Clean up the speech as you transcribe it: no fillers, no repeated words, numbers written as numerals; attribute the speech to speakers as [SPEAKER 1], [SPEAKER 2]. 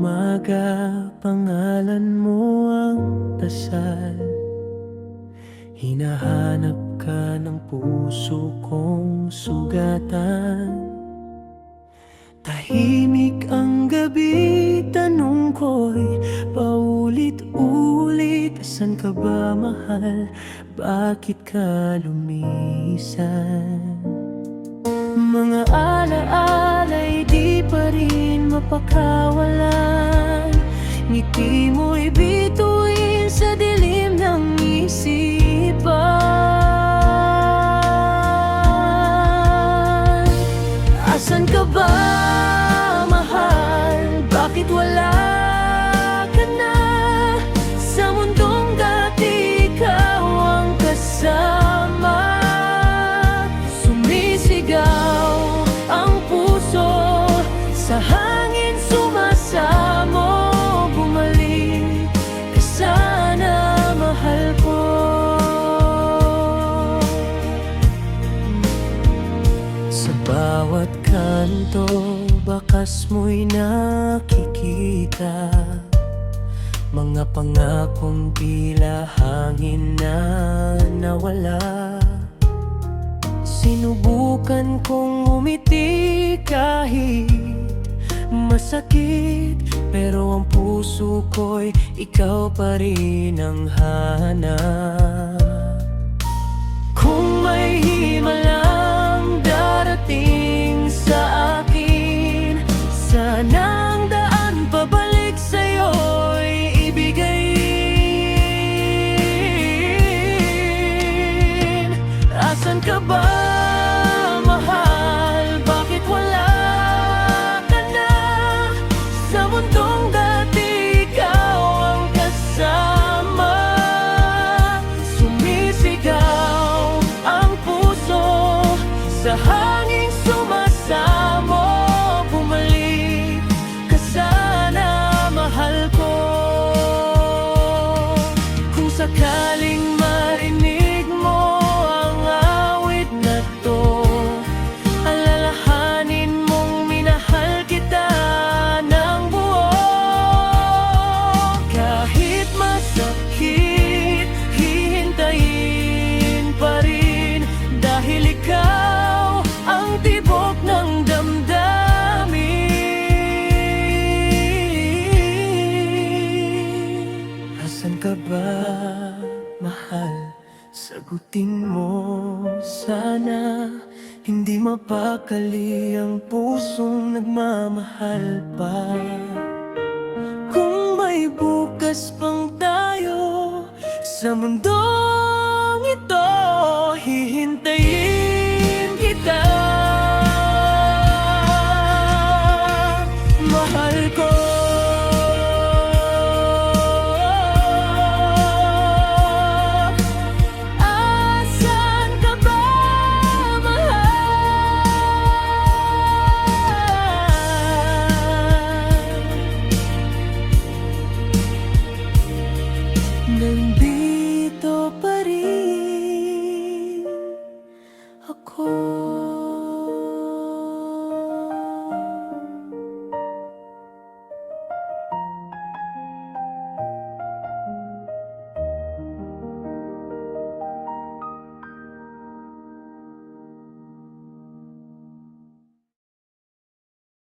[SPEAKER 1] umaga, pangalan mo ang dasal. Hinahanap ka ng puso kong sugatan. Tahimik ang gabi, tanong ko'y paulit-ulit, asan ka ba mahal? Bakit ka lumisan? Mga alaala'y di pa rin mapakawalan. Ngiti mo'y bituin sa dilim ng isipan. Asan ka ba, mahal? Bakit wala ka na? Sa mundong dati ikaw ang kasama. Sumisigaw ang puso, sa hangin sumasamo. Bumalik ka sana, mahal ko. Sa bawat kanto, bakas mo'y nakikita. Mga pangakong tila hangin na nawala. Sinubukan kong umiti kahit masakit, pero ang puso ko'y ikaw pa rin ang hanap. Kung may himalang darating sa akin, sana ang daan pabalik sa'yo'y ibigay. Asan ka ba, mahal? Bakit wala ka na? Sa mundong dati ikaw ang kasama. Sumisigaw ang puso, sa hanging sumasamo. Bumalik ka sana, mahal ko. Kung sakaling marinig mo ang awit na to, alalahanin mong minahal kita ng buo. Kahit masakit, hihintayin pa rin, dahil ikaw ang tibok ng damdamin. Asan ka ba, mahal? Sagutin mo sana. Hindi mapakali ang pusong nagmamahal pa. Kung may bukas pang tayo sa mundong ito, hihintayin